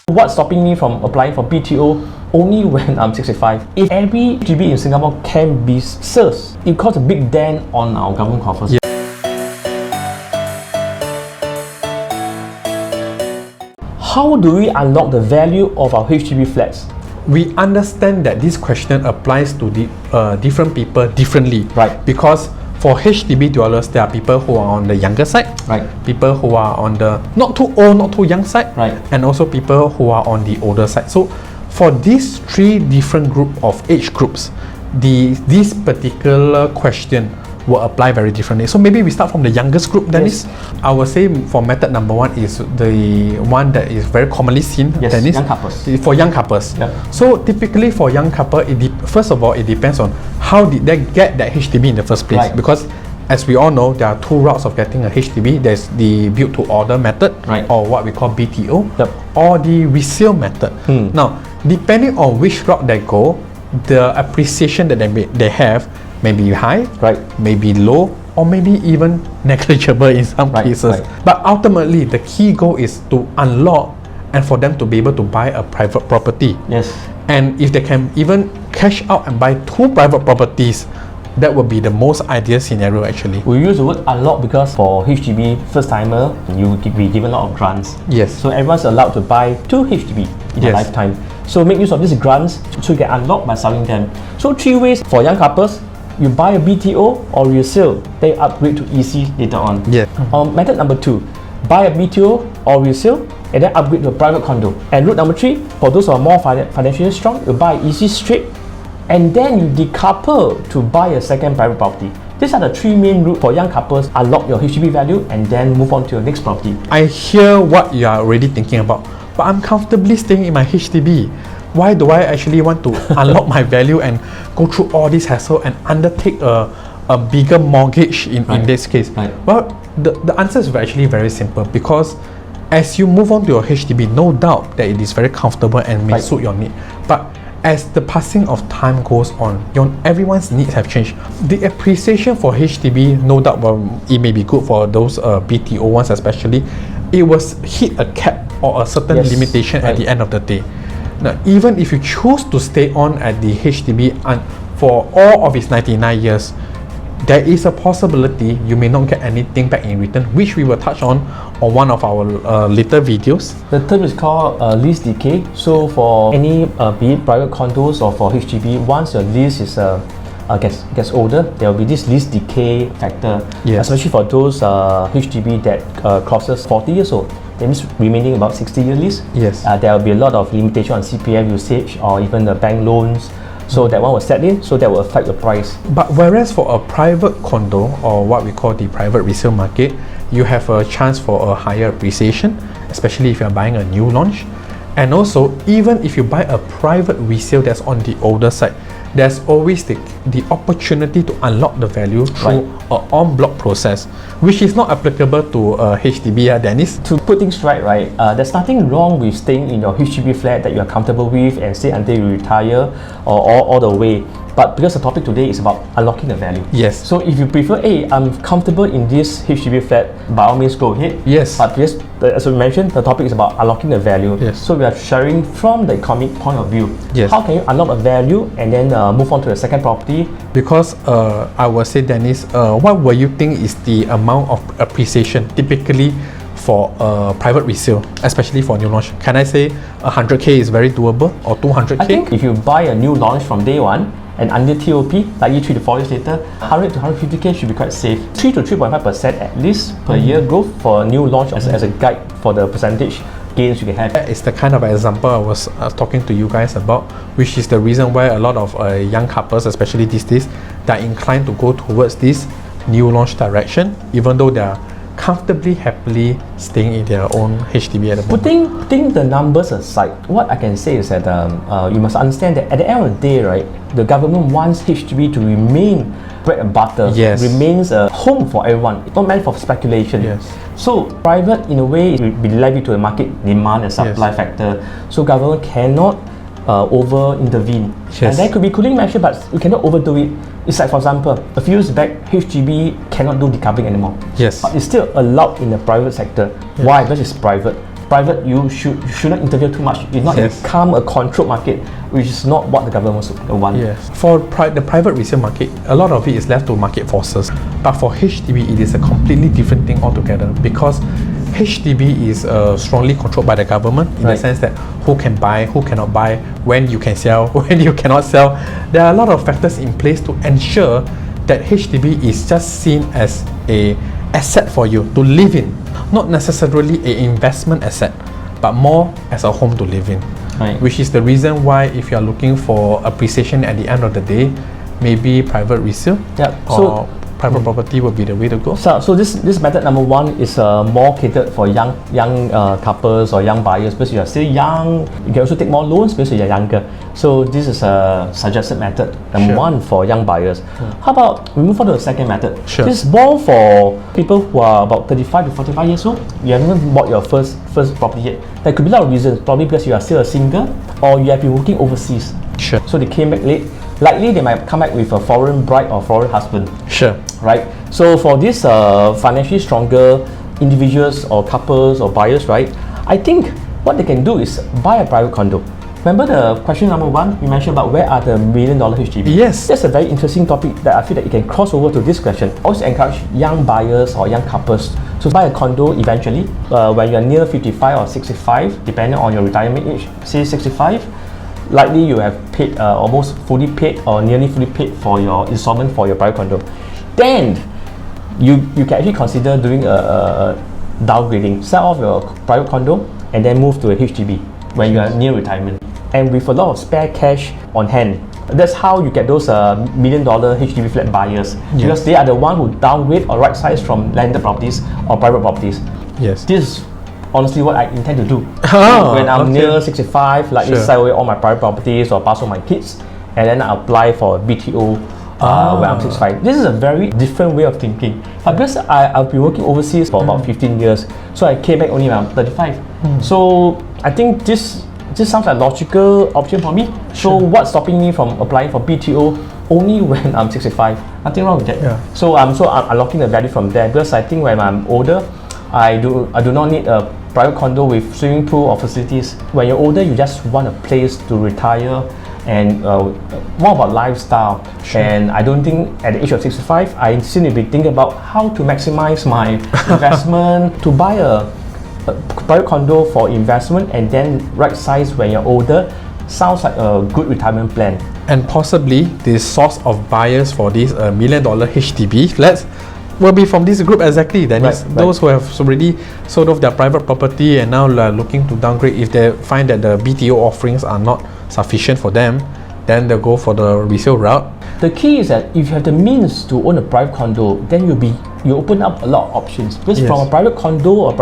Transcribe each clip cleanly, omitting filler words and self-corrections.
What's stopping me from applying for BTO only when I'm 65? If every HDB in Singapore can be SIRS, it caused a big dent on our government coffers. Yeah. How do we unlock the value of our HDB flats? We understand that this question applies to the different people differently. Right. Because for HDB dwellers, there are people who are on the younger side, Right. people who are on the not too old, not too young side, Right. and also people who are on the older side. So for these three different group of age groups, this particular question will apply very differently. So maybe we start from the youngest group, Dennis. Yes. I would say for method number one is the one that is very commonly seen, Yes, Dennis. young couples. For young couples. Yep. So typically for young couple, first of all, it depends on how did they get that HDB in the first place. Right. Because as we all know, there are two routes of getting a HDB. There's the build to order method, Right. or what we call BTO, Yep. or the resale method. Now, depending on which route they go, the appreciation that they have may be high, Right. maybe low, or maybe even negligible in some Right, cases. right. But ultimately, the key goal is to unlock and for them to be able to buy a private property. Yes. And if they can even cash out and buy two private properties, that would be the most ideal scenario actually. We use the word unlock because for HDB first timer, you will be given a lot of grants. Yes. So everyone's allowed to buy 2 HDB in a Yes. lifetime. So make use of these grants so you get unlocked by selling them. So 3 ways for young couples: you buy a BTO or resale, then you upgrade to EC later on. Yeah. Method number 2, buy a BTO or resale and then upgrade to a private condo. And route number 3, for those who are more financially strong, you buy EC straight and then you decouple to buy a second private property. These are the 3 main routes for young couples. Unlock your HDB value and then move on to your next property. I hear what you are already thinking about, but I'm comfortably staying in my HDB. Why do I actually want to unlock my value and go through all this hassle and undertake a bigger mortgage in this case? Right. Well, the answer is actually very simple, because as you move on to your HDB, no doubt that it is very comfortable and may Right. suit your need. But as the passing of time goes on, everyone's needs have changed. The appreciation for HDB, no doubt, it may be good for those BTO ones especially. It was hit a cap or a certain Yes, limitation at right. the end of the day. Now, even if you choose to stay on at the HDB and for all of its 99 years, there is a possibility you may not get anything back in return, which we will touch on one of our later videos. The term is called lease decay. So for any be it private condos or for HDB, once your lease is gets older, there will be this lease decay factor. Yes. Especially for those HDB that crosses 40 years old. That means remaining about 60-year lease. Yes. There will be a lot of limitation on CPF usage or even the bank loans. So that one will set in, so that will affect the price. But whereas for a private condo, or what we call the private resale market, you have a chance for a higher appreciation, especially if you're buying a new launch. And also, even if you buy a private resale that's on the older side, there's always the opportunity to unlock the value through an en-bloc process, which is not applicable to HDB, Dennis. To put things right, there's nothing wrong with staying in your HDB flat that you are comfortable with and stay until you retire or all the way. But because the topic today is about unlocking the value. Yes. So if you prefer, hey, I'm comfortable in this HDB flat, by all means go ahead. Yes. But because, as we mentioned, the topic is about unlocking the value. Yes. So we are sharing from the economic point of view. Yes. How can you unlock the value and then move on to the second property? Because I will say, Dennis, what will you think is the amount of appreciation typically for private resale, especially for new launch? Can I say 100k is very doable, or 200k? I think if you buy a new launch from day one and under TOP, likely 3 to 4 years later, 100 to 150k should be quite safe. 3 to 3.5% at least per year growth for a new launch as a guide for the percentage gains you can have. That is the kind of example I was talking to you guys about, which is the reason why a lot of young couples, especially these days, they're inclined to go towards this new launch direction, even though they are comfortably, happily staying in their own HDB at the moment. Putting the numbers aside, what I can say is that you must understand that at the end of the day, the government wants HDB to remain bread and butter, Yes. remains a home for everyone. It's not meant for speculation. Yes. So private, in a way, will be left to a market demand and supply factor. So government cannot over intervene. Yes. And there could be cooling measure, but you cannot overdo it. It's like, for example, a few years back, HDB cannot do decoupling anymore. Yes. But it's still allowed in the private sector. Why? Because it's private. private, you should not interfere too much. It's not Yes. become a controlled market, which is not what the government wants. Yes. For the private resale market, a lot of it is left to market forces. But for HDB, it is a completely different thing altogether, because HDB is strongly controlled by the government in the Right. sense that who can buy, who cannot buy, when you can sell, when you cannot sell. There are a lot of factors in place to ensure that HDB is just seen as a asset for you to live in, not necessarily an investment asset, but more as a home to live in. Right. Which is the reason why, if you are looking for appreciation at the end of the day, maybe private resale Yeah. or private property would be the way to go. So this method number one is more catered for young couples or young buyers, because you are still young. You can also take more loans because you are younger. So this is a suggested method number Sure. one for young buyers. How about we move on to the second method? Sure. This is more for people who are about 35 to 45 years old. You haven't bought your first property yet. There could be a lot of reasons. Probably because you are still a single, or you have been working overseas. Sure. So they came back late. Likely they might come back with a foreign bride or foreign husband. Sure. Right? So for these financially stronger individuals or couples or buyers, right, I think what they can do is buy a private condo. Remember the question number one, you mentioned about where are the $1 million HDB? Yes. That's a very interesting topic that I feel that you can cross over to this question. Also encourage young buyers or young couples to buy a condo eventually when you're near 55 or 65, depending on your retirement age, say 65. Likely you have paid almost fully paid or nearly fully paid for your installment for your private condo. Then you can actually consider doing a downgrading. Sell off your private condo and then move to a HDB when you are near retirement. And with a lot of spare cash on hand, that's how you get those $1 million HDB flat buyers, because they are the one who downgrade or right size from landed properties or private properties. Yes. This is honestly what I intend to do. Oh, when I'm okay. near 65, like Sure. sell away all my private properties or pass on my kids, and then I apply for a BTO when I'm 65. This is a very different way of thinking. But because I've been working overseas for about 15 years, so I came back only when I'm 35. So I think this sounds like a logical option for me. So what's stopping me from applying for BTO only when I'm 65? Nothing wrong with that. Yeah. So I'm unlocking the value from there, because I think when I'm older, I do not need a private condo with swimming pool or facilities. When you're older, you just want a place to retire and more about lifestyle. Sure. And I don't think at the age of 65, I still need to be thinking about how to maximize my investment to buy a private condo for investment and then right size when you're older. Sounds like a good retirement plan. And possibly the source of buyers for these $1 million HDB flats will be from this group exactly. That is, Right. those who have already sold off their private property and now are looking to downgrade. If they find that the BTO offerings are not sufficient for them, then they'll go for the resale route. The key is that if you have the means to own a private condo, then you open up a lot of options. Because Yes. from a private condo or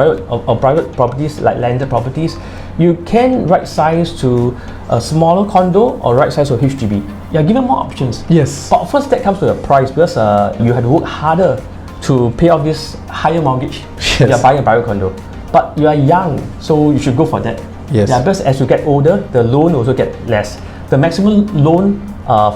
private properties like landed properties, you can right size to a smaller condo or right size to a HDB. You're given more options. Yes. But first that comes with a price, because you have to work harder to pay off this higher mortgage. Yes. You're buying a private condo. But you are young, so you should go for that. Yes. Yeah, because as you get older, the loan also get less. The maximum loan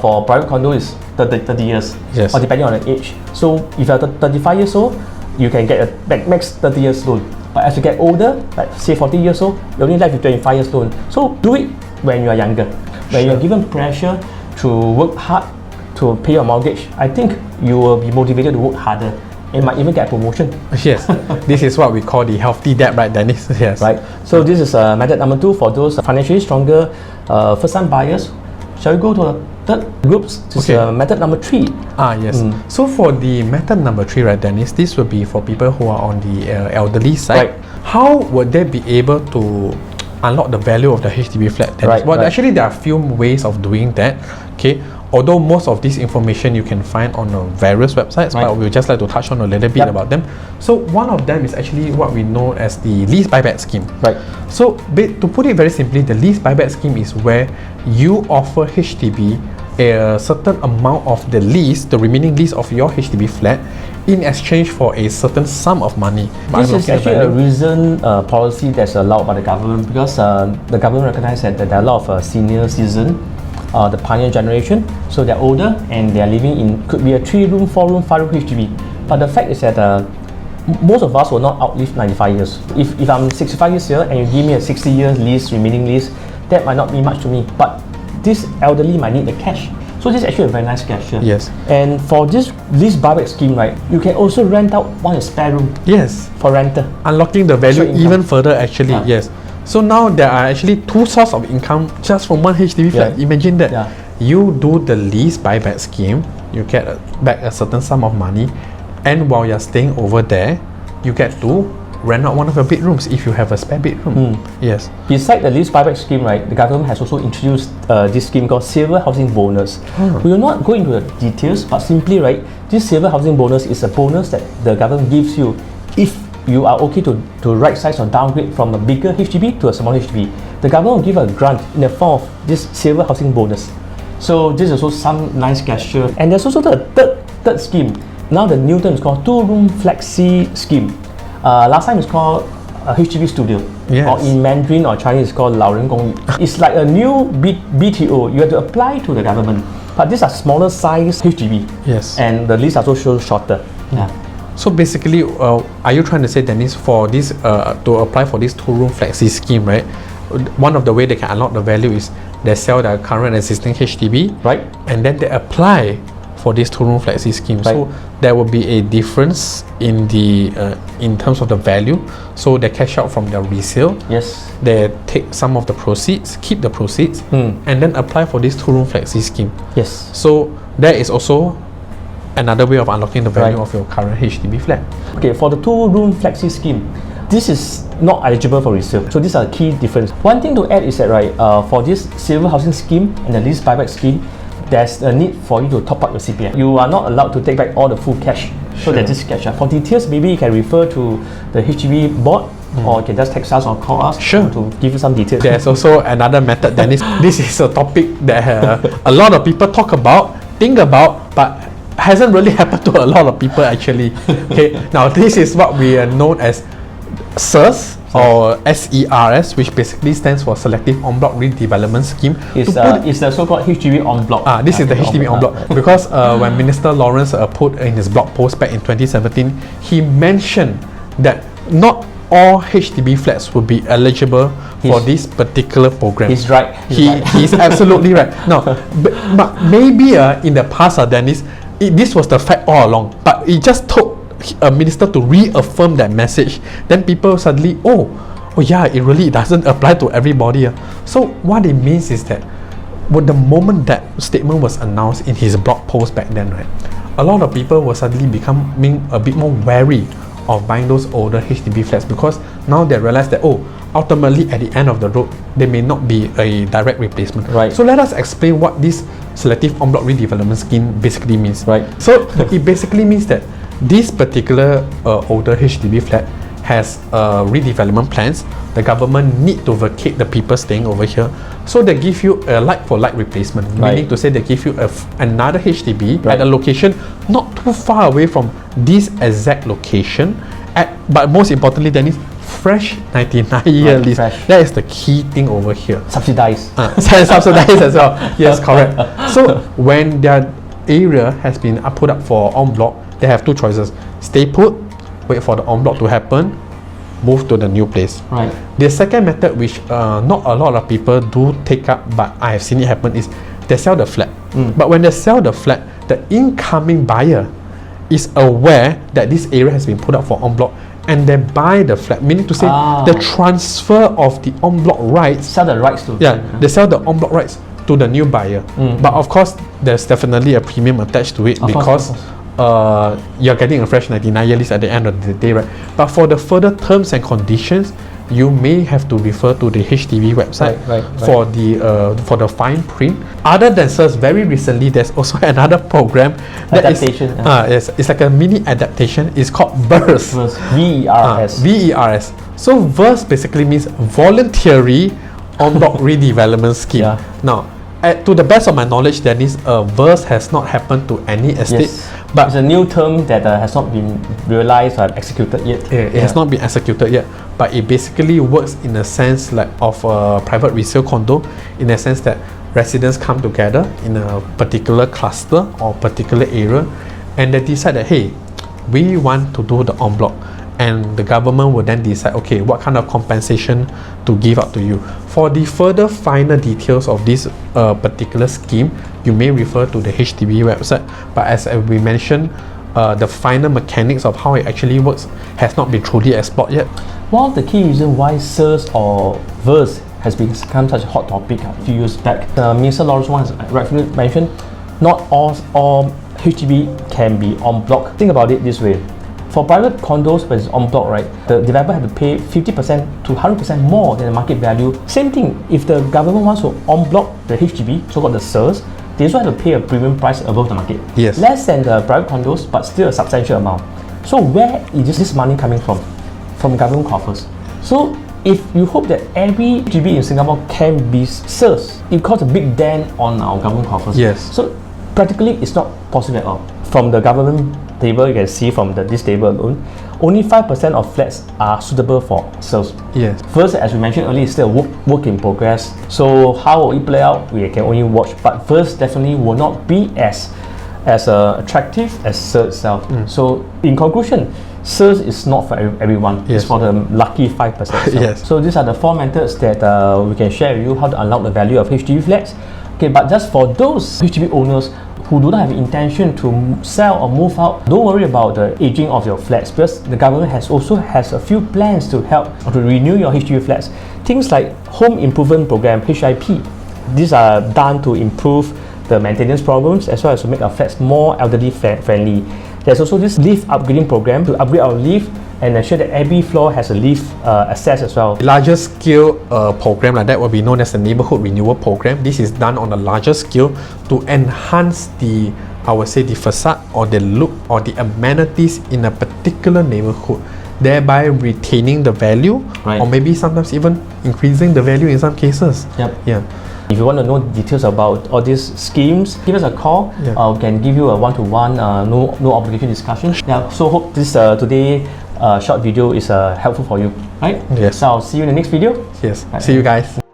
for private condo is 30 years, Yes. or depending on the age. So if you're 35 years old, you can get a max 30 years loan. But as you get older, like say 40 years old, you're only left with 25 years loan. So do it when you are younger. When you're given pressure to work hard to pay your mortgage, I think you will be motivated to work harder and might even get a promotion. Yes. This is what we call the healthy debt, right, Dennis? Yes. Right. So this is method number 2 for those financially stronger first-time buyers. Shall we go to the third groups? This is Okay. method number 3. Yes. So for the method number 3, right, Dennis, this will be for people who are on the elderly side. Right. How would they be able to unlock the value of the HDB flat, Dennis? Right, Well, right. actually, there are a few ways of doing that. Okay. Although most of this information you can find on various websites, Right. but we'll just like to touch on a little bit Yep. about them. So one of them is actually what we know as the lease buyback scheme. Right. So to put it very simply, the lease buyback scheme is where you offer HDB a certain amount of the lease, the remaining lease of your HDB flat, in exchange for a certain sum of money. This is actually a recent policy that's allowed by the government, because the government recognizes that there are a lot of senior citizens, the pioneer generation, so they're older and they're living in, could be a 3-room, 4-room, 5-room HDB. But the fact is that most of us will not outlive 95 years. If I'm 65 years here and you give me a 60 years lease, remaining lease, that might not be much to me. But this elderly might need the cash. So this is actually a very nice gesture. Yes. And for this lease buyback scheme, right, you can also rent out one spare room Yes. for rental. Unlocking the value Extra income. even further actually, Ah. yes. So now there are actually two sources of income just from one HDB flat. Yeah. Imagine that. Yeah. You do the lease buyback scheme, you get back a certain sum of money, and while you're staying over there, you get to rent out one of your bedrooms if you have a spare bedroom. Yes. Besides the lease buyback scheme, right, the government has also introduced this scheme called Silver Housing Bonus. We will not go into the details, but simply, right, this Silver Housing Bonus is a bonus that the government gives you if you are okay to right size or downgrade from a bigger HDB to a smaller HDB. The government will give a grant in the form of this Silver Housing Bonus. So this is also some nice gesture. And there's also the third scheme. Now the new term is called 2-room flexi scheme. Last time it's called HDB Studio, Yes. or in Mandarin or Chinese it's called 老人公寓. It's like a new BTO. You have to apply to the government, but these are smaller size HDB. Yes. And the lease are also shorter. Yeah. So basically, are you trying to say, Dennis, for this to apply for this 2-room flexi scheme, right? One of the way they can unlock the value is they sell their current existing HDB, Right. and then they apply for this 2-room flexi scheme. Right. So there will be a difference in the in terms of the value. So they cash out from their resale. Yes. They take some of the proceeds, keep the proceeds, and then apply for this 2-room flexi scheme. Yes. So that is also another way of unlocking the value Right. of your current HDB flat. Okay, for the 2-room flexi scheme, this is not eligible for resale. So these are the key difference. One thing to add is that, right, for this Silver Housing scheme and the lease buyback scheme, there's a need for you to top up your CPF. You are not allowed to take back all the full cash. So there's this cash. For details, maybe you can refer to the HDB board, or you can just text us or call us Sure. to give you some details. There's also another method, Dennis. This is a topic that a lot of people talk about, think about, but hasn't really happened to a lot of people actually. Okay, now this is what we are known as SERS or SERS, which basically stands for Selective En Bloc Redevelopment Scheme. It's the so-called HDB en bloc. This is the HDB en bloc, right. because when Minister Lawrence put in his blog post back in 2017, he mentioned that not all HDB flats would be eligible for this particular program. He's right. He's absolutely right. Now, but maybe in the past, Dennis, this was the fact all along, but it just took a minister to reaffirm that message. Then people suddenly, oh yeah, it really doesn't apply to everybody. So what it means is that with the moment that statement was announced in his blog post back then, right, a lot of people were suddenly becoming a bit more wary of buying those older HDB flats, because now they realize that, oh, ultimately at the end of the road, they may not be a direct replacement. Right. So let us explain what this Selective En Bloc Redevelopment Scheme basically means. Right. So it basically means that this particular older HDB flat has redevelopment plans. The government need to vacate the people staying over here, so they give you a like-for-like replacement. Right. Meaning to say they give you another HDB Right. at a location not too far away from this exact location. But most importantly, then is fresh 99-year Right, lease. fresh. That is the key thing over here. Subsidized. Subsidized as well. Yes, correct. So when their area has been put up for en bloc, they have two choices: stay put, wait for the en bloc to happen, move to the new place. Right. The second method, which not a lot of people do take up, but I have seen it happen, is they sell the flat. But when they sell the flat, the incoming buyer is aware that this area has been put up for en bloc, and they buy the flat. Meaning to say, the transfer of the en bloc rights. Sell the rights to. They sell the en bloc rights to the new buyer. But of course, there's definitely a premium attached to it, Of because course. you're getting a fresh 99-year lease at the end of the day, right? But for the further terms and conditions, you may have to refer to the HDB website Right. for the fine print. Other than SERS, very recently there's also another program that Adaptation, it's like a mini adaptation. It's called VERS. VERS. VERS. So VERS basically means Voluntary En Bloc Redevelopment Scheme. Yeah. Now, to the best of my knowledge, Dennis, VERS has not happened to any estate. Yes. But It's a new term that has not been realized or executed yet. it has not been executed yet, but it basically works in a sense like of a private resale condo, in a sense that residents come together in a particular cluster or particular area, and they decide that, hey, we want to do the en bloc, and the government will then decide, okay, what kind of compensation to give out to you. For the further finer details of this particular scheme, you may refer to the HDB website, but as we mentioned, the finer mechanics of how it actually works has not been truly explored yet. One of the key reasons why SIRS or VERS has become such a hot topic a few years back, Minister Lawrence Wong has rightfully mentioned, not all HDB can be en bloc. Think about it this way. For private condos, when it's en bloc, right, the developer have to pay 50% to 100% more than the market value. Same thing, if the government wants to en bloc the HDB, so-called the SIRS, they also have to pay a premium price above the market. Yes. Less than the private condos, but still a substantial amount. So where is this money coming from? From government coffers. So if you hope that every HDB in Singapore can be SIRS, it causes a big dent on our government coffers. Yes. So practically it's not possible at all. From the government table, you can see from this table alone, only 5% of flats are suitable for sales. Yes. First, as we mentioned earlier, it's still a work in progress. So how will it play out? We can only watch. But first, definitely will not be as attractive as SIRS itself. So in conclusion, SIRS is not for everyone. Yes. It's for the lucky 5%. So, Yes. so these are the 4 methods that we can share with you how to unlock the value of HDB flats. Okay, but just for those HDB owners who do not have intention to sell or move out, don't worry about the aging of your flats, because the government also has a few plans to help or to renew your HDB flats. Things like Home Improvement Program, HIP. These are done to improve the maintenance problems as well as to make our flats more elderly friendly. There's also this lift upgrading program to upgrade our lift and ensure that every floor has a lift access as well. Larger scale program like that will be known as the neighborhood renewal program. This is done on a larger scale to enhance the, I would say, the facade or the look or the amenities in a particular neighborhood, thereby retaining the value, Right. or maybe sometimes even increasing the value in some cases. Yep. Yeah. If you want to know details about all these schemes, give us a call. Yeah. We can give you a one-to-one, no obligation discussion. Yeah. So hope this today short video is helpful for you. Right? Yes. So I'll see you in the next video. Yes. Right. See you guys.